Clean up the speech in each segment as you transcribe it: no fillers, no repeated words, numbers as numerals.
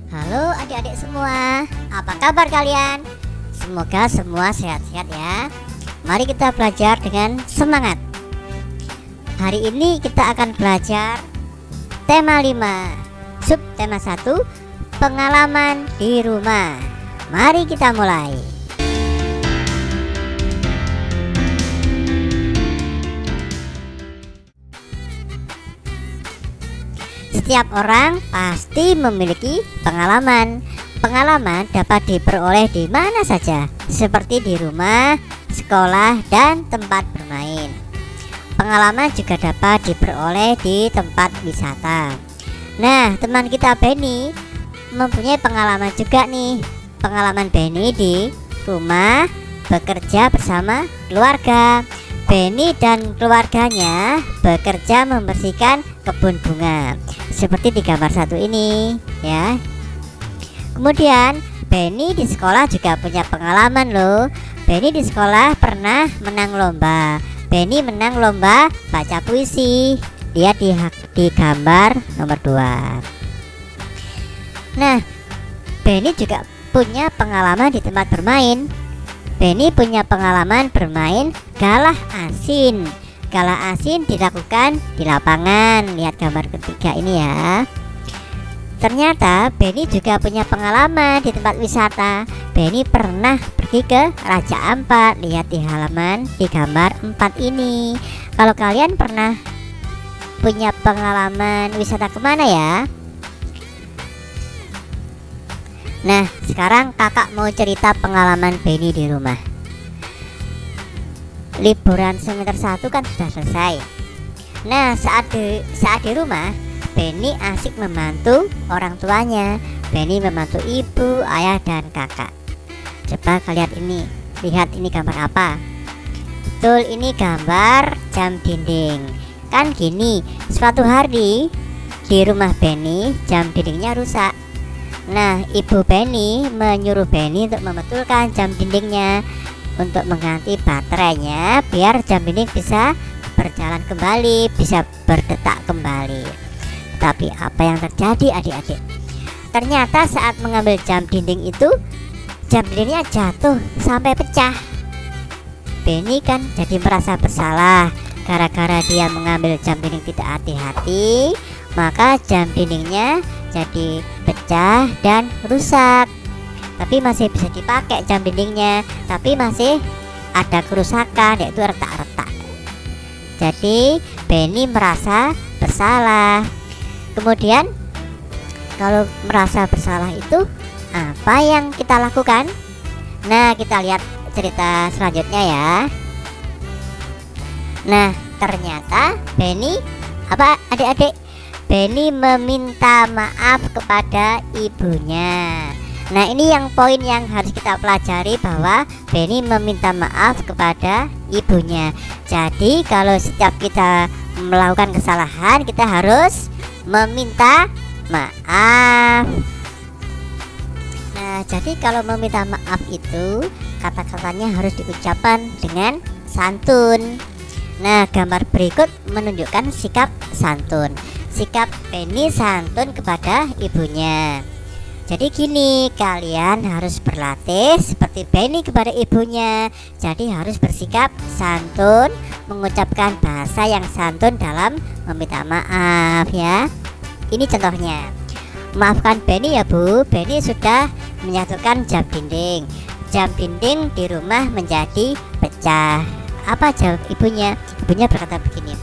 Halo adik-adik semua, apa kabar kalian? Semoga semua sehat-sehat ya. Mari kita belajar dengan semangat. Hari ini kita akan belajar tema 5, subtema 1, pengalaman di rumah. Mari kita mulai. Setiap orang pasti memiliki pengalaman. Pengalaman dapat diperoleh di mana saja, seperti di rumah, sekolah, dan tempat bermain. Pengalaman juga dapat diperoleh di tempat wisata. Nah, teman kita Benny mempunyai pengalaman juga nih. Pengalaman Benny di rumah, bekerja bersama keluarga. Benny dan keluarganya bekerja membersihkan kebun bunga, seperti di gambar 1 ini ya. Kemudian Benny di sekolah juga punya pengalaman loh. Benny di sekolah pernah menang lomba. Benny menang lomba baca puisi. Lihat di gambar nomor 2. Nah, Benny juga punya pengalaman di tempat bermain. Benny punya pengalaman bermain galah asin. Galah asin dilakukan di lapangan. Lihat gambar ketiga ini ya. Ternyata Benny juga punya pengalaman di tempat wisata. Benny pernah pergi ke Raja Ampat. Lihat di halaman di gambar 4 ini. Kalau kalian pernah punya pengalaman wisata kemana ya? Nah, sekarang kakak mau cerita pengalaman Benny di rumah. Liburan semester 1 kan sudah selesai. Nah, saat di rumah, Benny asik membantu orang tuanya. Benny membantu ibu, ayah, dan kakak. Coba kalian ini, lihat ini gambar apa? Betul, ini gambar jam dinding. Kan gini, suatu hari di rumah Benny jam dindingnya rusak. Nah, ibu Benny menyuruh Benny untuk membetulkan jam dindingnya, untuk mengganti baterainya biar jam dinding bisa berjalan kembali, bisa berdetak kembali. Tapi apa yang terjadi adik-adik? Ternyata saat mengambil jam dinding itu, jam dindingnya jatuh sampai pecah. Benny kan jadi merasa bersalah gara-gara dia mengambil jam dinding tidak hati-hati, maka jam dindingnya jadi pecah dan rusak. Tapi masih bisa dipakai jam dindingnya, tapi masih ada kerusakan, yaitu retak-retak. Jadi Benny merasa bersalah. Kemudian kalau merasa bersalah itu apa yang kita lakukan? Nah, kita lihat cerita selanjutnya ya. Nah, ternyata Benny apa adik-adik? Benny meminta maaf kepada ibunya. Nah, ini yang poin yang harus kita pelajari, bahwa Benny meminta maaf kepada ibunya. Jadi kalau setiap kita melakukan kesalahan, kita harus meminta maaf. Nah, jadi kalau meminta maaf itu kata-katanya harus diucapkan dengan santun. Nah, gambar berikut menunjukkan sikap santun. Sikap Benny santun kepada ibunya. Jadi gini, kalian harus berlatih seperti Benny kepada ibunya. Jadi harus bersikap santun, mengucapkan bahasa yang santun dalam meminta maaf ya. Ini contohnya. Maafkan Benny ya Bu, Benny sudah menyatukan jam dinding. Jam dinding di rumah menjadi pecah. Apa jawab ibunya? Ibunya berkata begini,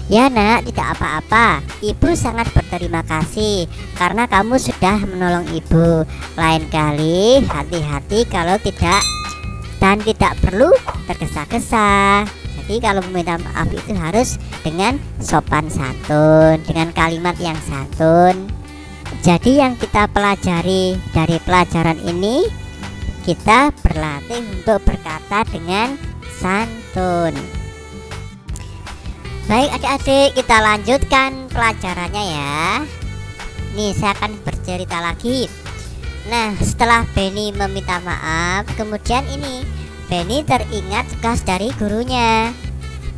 ya nak, tidak apa-apa. Ibu sangat berterima kasih karena kamu sudah menolong ibu. Lain kali hati-hati kalau tidak perlu tergesa-gesa. Jadi kalau meminta maaf itu harus dengan sopan santun, dengan kalimat yang santun. Jadi yang kita pelajari dari pelajaran ini, kita berlatih untuk berkata dengan santun. Baik adik-adik, kita lanjutkan pelajarannya ya. Nih, saya akan bercerita lagi. Nah, setelah Benny meminta maaf, kemudian ini Benny teringat tugas dari gurunya.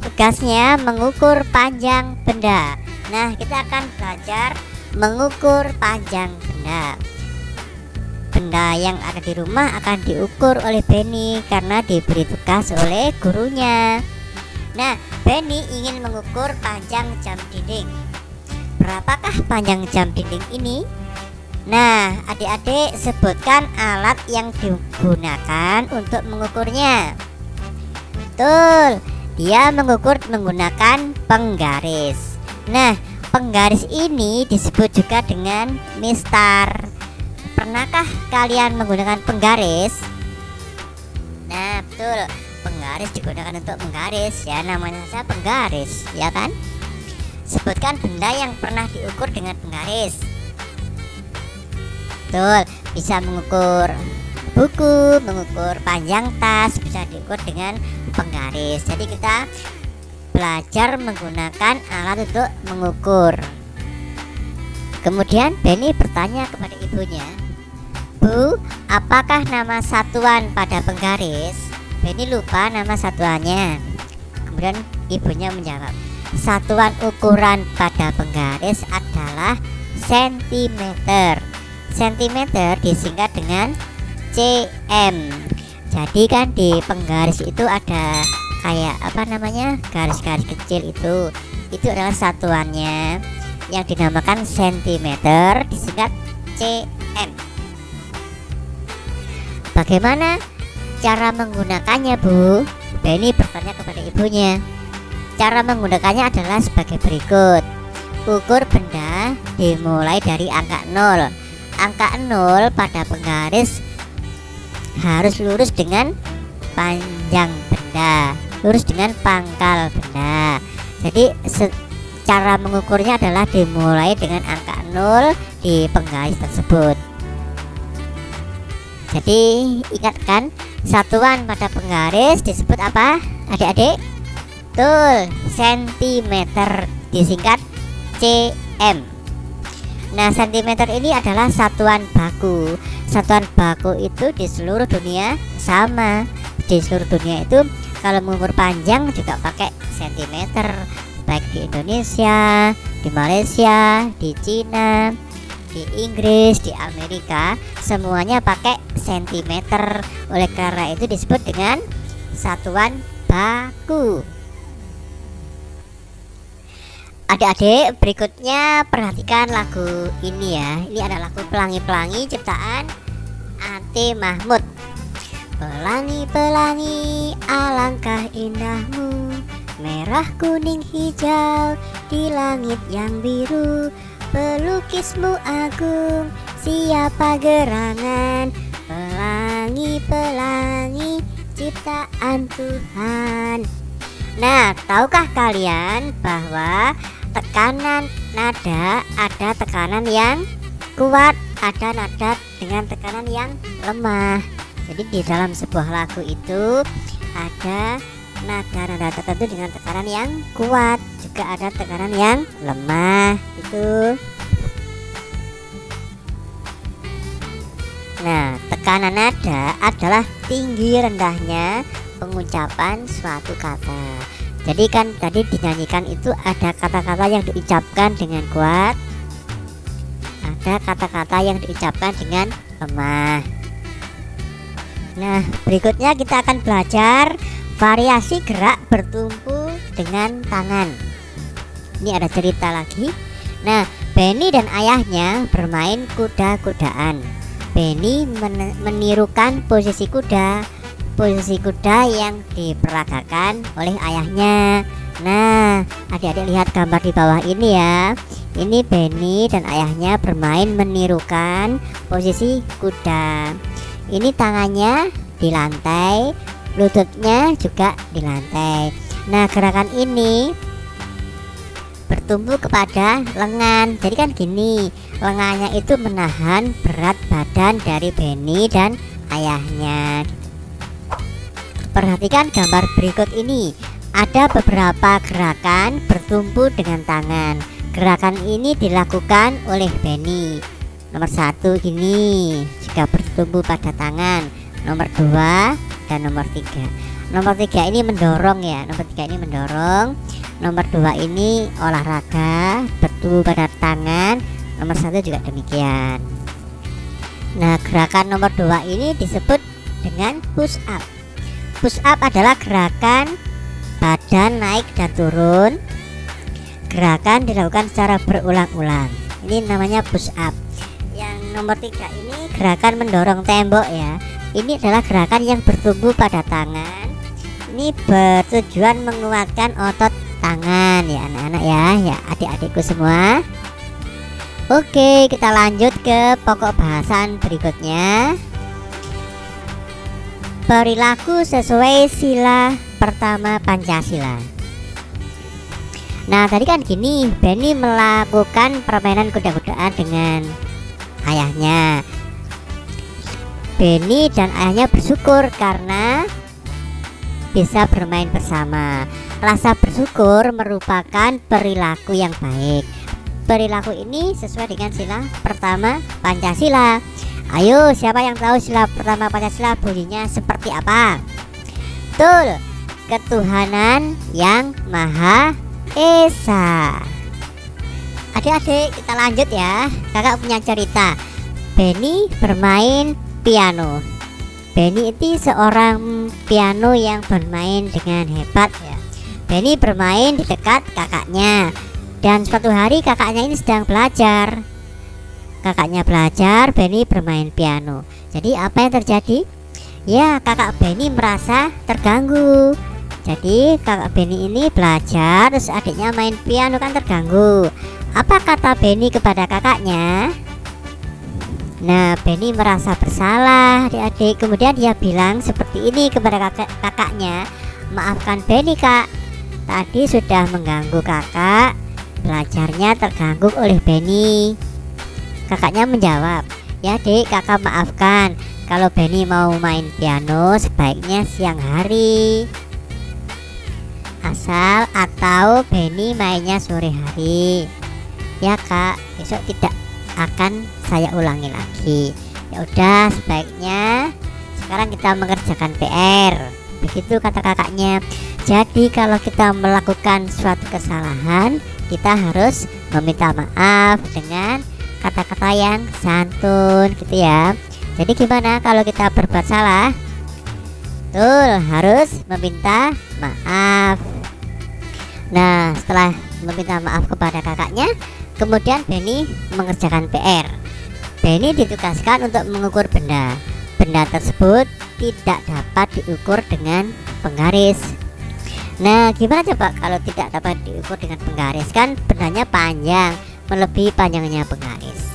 Tugasnya mengukur panjang benda. Nah, kita akan belajar mengukur panjang benda. benda yang ada di rumah akan diukur oleh Benny karena diberi tugas oleh gurunya. Nah, Benny ingin mengukur panjang jam dinding. Berapakah panjang jam dinding ini? Nah, adik-adik sebutkan alat yang digunakan untuk mengukurnya. Betul, dia mengukur menggunakan penggaris. Nah, penggaris ini disebut juga dengan mistar. Pernahkah kalian menggunakan penggaris? Nah, betul, penggaris digunakan untuk menggaris, ya namanya saja penggaris, ya kan? Sebutkan benda yang pernah diukur dengan penggaris. Betul, bisa mengukur buku, mengukur panjang tas, bisa diukur dengan penggaris. Jadi kita belajar menggunakan alat untuk mengukur. Kemudian Benny bertanya kepada ibunya, "Bu, apakah nama satuan pada penggaris?" Benny lupa nama satuannya. Kemudian ibunya menjawab, "Satuan ukuran pada penggaris adalah sentimeter. Sentimeter disingkat dengan cm. Jadi kan di penggaris itu ada kayak apa namanya, garis-garis kecil itu adalah satuannya yang dinamakan sentimeter, disingkat cm. Bagaimana cara menggunakannya, Bu?" Benny bertanya kepada ibunya. Cara menggunakannya adalah sebagai berikut. Ukur benda dimulai dari angka 0. Angka 0 pada penggaris harus lurus dengan panjang benda, lurus dengan pangkal benda. Jadi cara mengukurnya adalah dimulai dengan angka 0 di penggaris tersebut. Jadi ingatkan, satuan pada penggaris disebut apa, adik-adik? Betul, sentimeter, disingkat cm. Nah, sentimeter ini adalah satuan baku. Satuan baku itu di seluruh dunia sama. Di seluruh dunia itu kalau mengukur panjang juga pakai sentimeter, baik di Indonesia, di Malaysia, di Cina, di Inggris, di Amerika, semuanya pakai sentimeter. Oleh karena itu disebut dengan satuan baku. Adik-adik, berikutnya perhatikan lagu ini ya. Ini adalah lagu Pelangi-Pelangi ciptaan Ate Mahmud. Pelangi-pelangi, alangkah indahmu, merah kuning hijau di langit yang biru. Pelukismu agung, siapa gerangan? Pelangi-pelangi, ciptaan Tuhan. Nah, tahukah kalian bahwa tekanan nada ada tekanan yang kuat, ada nada dengan tekanan yang lemah. Jadi di dalam sebuah lagu itu ada nada-nada tertentu dengan tekanan yang kuat, juga ada tekanan yang lemah itu. Nah, tekanan nada adalah tinggi rendahnya pengucapan suatu kata. Jadi kan tadi dinyanyikan itu ada kata-kata yang diucapkan dengan kuat, ada kata-kata yang diucapkan dengan lemah. Nah, berikutnya kita akan belajar variasi gerak bertumpu dengan tangan. Ini ada cerita lagi. Nah, Benny dan ayahnya bermain kuda-kudaan. Benny menirukan posisi kuda yang diperagakan oleh ayahnya. Nah, adik-adik lihat gambar di bawah ini ya. Ini Benny dan ayahnya bermain menirukan posisi kuda. Ini tangannya di lantai, lututnya juga di lantai. Nah, gerakan ini bertumpu kepada lengan. Jadi kan gini, lengannya itu menahan berat badan dari Benny dan ayahnya. Perhatikan gambar berikut ini. Ada beberapa gerakan bertumpu dengan tangan. Gerakan ini dilakukan oleh Benny. Nomor 1 gini, jika bertumpu pada tangan. Nomor 2 dan nomor 3. Nomor 3 ini mendorong ya. Nomor 3 ini mendorong. Nomor 2 ini olahraga, bertumpu pada tangan. Nomor 1 juga demikian. Nah, gerakan nomor 2 ini disebut dengan push up. Push up adalah gerakan badan naik dan turun. Gerakan dilakukan secara berulang-ulang. Ini namanya push up. Yang nomor 3 ini gerakan mendorong tembok ya. Ini adalah gerakan yang bertumbuh pada tangan. Ini bertujuan menguatkan otot tangan ya anak-anak ya adik-adikku semua. Oke, kita lanjut ke pokok bahasan berikutnya. Perilaku sesuai sila pertama Pancasila. Nah, tadi kan gini, Benny melakukan permainan kuda-kudaan dengan ayahnya. Benny dan ayahnya bersyukur karena bisa bermain bersama. Rasa bersyukur merupakan perilaku yang baik. Perilaku ini sesuai dengan sila pertama Pancasila. Ayo, siapa yang tahu sila pertama Pancasila bunyinya seperti apa? Betul, ketuhanan yang Maha Esa. Adik-adik, kita lanjut ya. Kakak punya cerita. Benny bermain piano. Benny itu seorang piano yang bermain dengan hebat ya. Benny bermain di dekat kakaknya. Dan suatu hari kakaknya ini sedang belajar. Kakaknya belajar, Benny bermain piano. Jadi apa yang terjadi? Ya, kakak Benny merasa terganggu. Jadi kakak Benny ini belajar, terus adiknya main piano kan terganggu. Apa kata Benny kepada kakaknya? Nah, Benny merasa bersalah adik-adik. Kemudian dia bilang seperti ini kepada kakaknya. Maafkan Benny kak, tadi sudah mengganggu kakak. Belajarnya terganggu oleh Benny. Kakaknya menjawab, ya dek, kakak maafkan. Kalau Benny mau main piano sebaiknya siang hari, atau Benny mainnya sore hari. Ya kak, besok tidak akan saya ulangi lagi. Ya udah, sebaiknya sekarang kita mengerjakan PR. Begitu kata kakaknya. Jadi kalau kita melakukan suatu kesalahan, kita harus meminta maaf dengan kata-kata yang santun gitu ya. Jadi gimana kalau kita berbuat salah? Betul, harus meminta maaf. Nah, setelah meminta maaf kepada kakaknya, kemudian Benny mengerjakan PR. Benny ditugaskan untuk mengukur benda. Benda tersebut tidak dapat diukur dengan penggaris. Nah, gimana coba kalau tidak dapat diukur dengan penggaris? Kan bendanya panjang, melebihi panjangnya penggaris.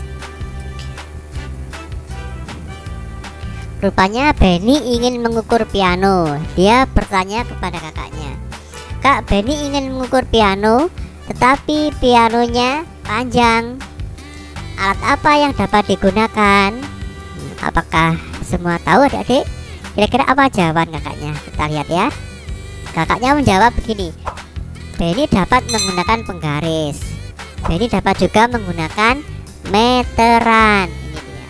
Rupanya Benny ingin mengukur piano. Dia bertanya kepada kakaknya, "Kak, Benny ingin mengukur piano, tetapi pianonya panjang. Alat apa yang dapat digunakan?" Apakah semua tahu adik-adik? Kira-kira apa jawaban kakaknya? Kita lihat ya. Kakaknya menjawab begini, Benny dapat menggunakan penggaris. Benny dapat juga menggunakan meteran. Ini dia.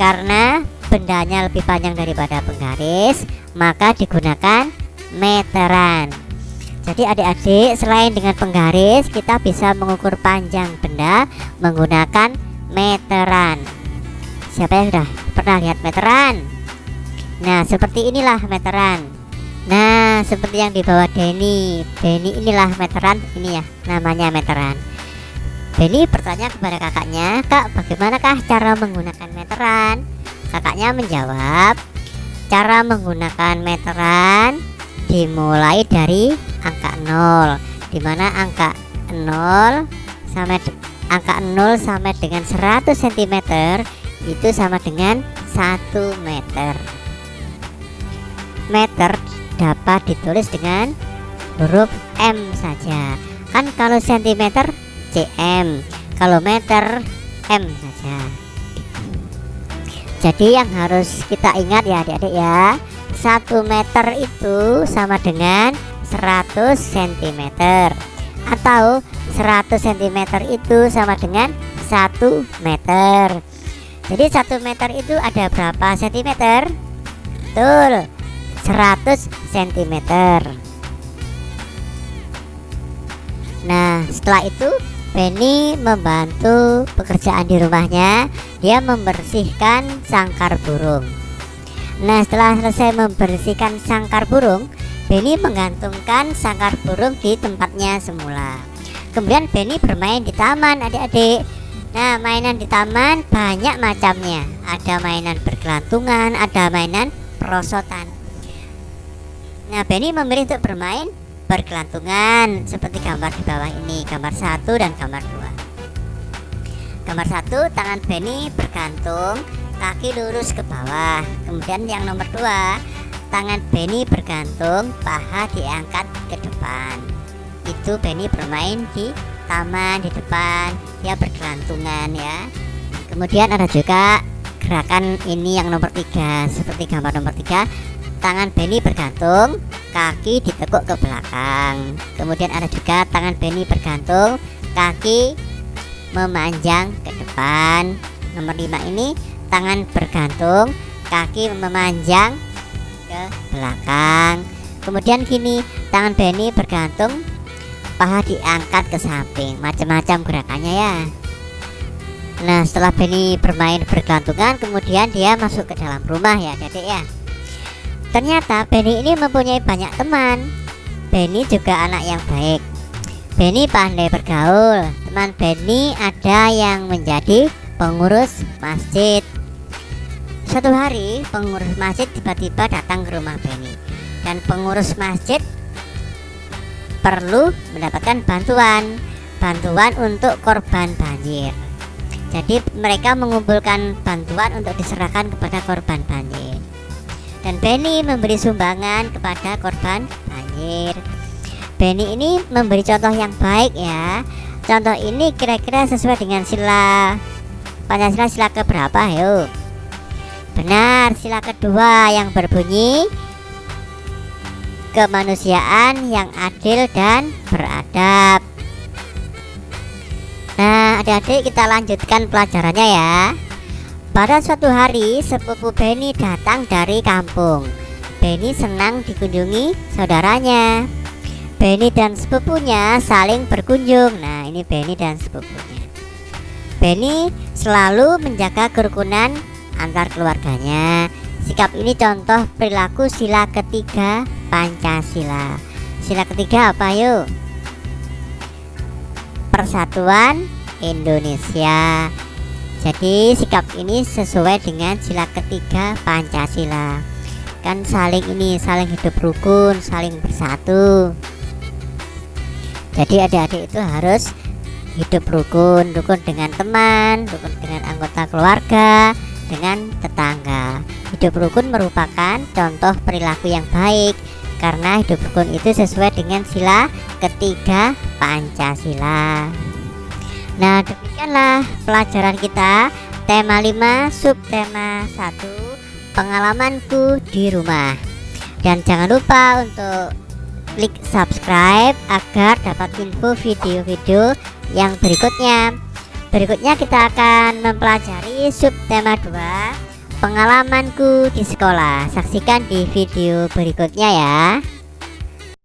Karena bendanya lebih panjang daripada penggaris, maka digunakan meteran. Jadi adik-adik, selain dengan penggaris, kita bisa mengukur panjang benda menggunakan meteran. Siapa yang sudah pernah lihat meteran? Nah, seperti inilah meteran. Nah, seperti yang di bawah Benny. Benny inilah meteran, ini ya namanya meteran. Benny bertanya kepada kakaknya, "Kak, bagaimanakah cara menggunakan meteran?" Kakaknya menjawab, cara menggunakan meteran dimulai dari angka 0, dimana angka 0 sampai dengan 100 cm itu sama dengan 1 meter. Meter dapat ditulis dengan huruf M saja. Kan kalau sentimeter cm, kalau meter M saja. Jadi yang harus kita ingat ya adik-adik ya, 1 meter itu sama dengan 100 cm, atau 100 cm itu sama dengan 1 meter. Jadi 1 meter itu ada berapa sentimeter? Betul, 100 cm. Nah, setelah itu Benny membantu pekerjaan di rumahnya. Dia membersihkan sangkar burung. Nah, setelah selesai membersihkan sangkar burung, Benny menggantungkan sangkar burung di tempatnya semula. Kemudian Benny bermain di taman, adik-adik. Nah, mainan di taman banyak macamnya. Ada mainan bergelantungan, ada mainan perosotan. Nah, Benny memilih untuk bermain bergelantungan seperti gambar di bawah ini, gambar 1 dan gambar 2. Gambar 1, tangan Benny bergantung, kaki lurus ke bawah. Kemudian yang nomor 2, tangan Benny bergantung, paha diangkat ke depan. Itu Benny bermain di taman di depan, dia bergelantungan ya. Kemudian ada juga gerakan ini yang nomor 3, seperti gambar nomor 3, tangan Benny bergantung, kaki ditekuk ke belakang. Kemudian ada juga tangan Benny bergantung, kaki memanjang ke depan. Nomor 5 ini tangan bergantung, kaki memanjang ke belakang. Kemudian gini, tangan Benny bergantung, paha diangkat ke samping. Macam-macam gerakannya ya. Nah, setelah Benny bermain bergelantungan, kemudian dia masuk ke dalam rumah ya, adik ya. Ternyata Benny ini mempunyai banyak teman. Benny juga anak yang baik. Benny pandai bergaul. Teman Benny ada yang menjadi pengurus masjid. Suatu hari pengurus masjid tiba-tiba datang ke rumah Benny, dan pengurus masjid perlu mendapatkan bantuan untuk korban banjir. Jadi mereka mengumpulkan bantuan untuk diserahkan kepada korban banjir. Dan Benny memberi sumbangan kepada korban banjir. Benny ini memberi contoh yang baik ya. Contoh ini kira-kira sesuai dengan sila Pancasila, sila keberapa yuk? Benar, sila kedua yang berbunyi kemanusiaan yang adil dan beradab. Nah, adik-adik, kita lanjutkan pelajarannya ya. Pada suatu hari, sepupu Benny datang dari kampung. Benny senang dikunjungi saudaranya. Benny dan sepupunya saling berkunjung. Nah, ini Benny dan sepupunya. Benny selalu menjaga kerukunan antar keluarganya. Sikap ini contoh perilaku sila ketiga Pancasila. Sila ketiga apa yuk? Persatuan Indonesia. Jadi sikap ini sesuai dengan sila ketiga Pancasila. Kan saling hidup rukun, saling bersatu. Jadi adik-adik itu harus hidup rukun dengan teman, rukun dengan anggota keluarga, dengan tetangga. Hidup rukun merupakan contoh perilaku yang baik, karena hidup rukun itu sesuai dengan sila ketiga Pancasila. Nah, demikianlah pelajaran kita, tema 5, subtema 1, pengalamanku di rumah. Dan jangan lupa untuk klik subscribe agar dapat info video-video yang berikutnya. Berikutnya kita akan mempelajari subtema 2, pengalamanku di sekolah. Saksikan di video berikutnya ya.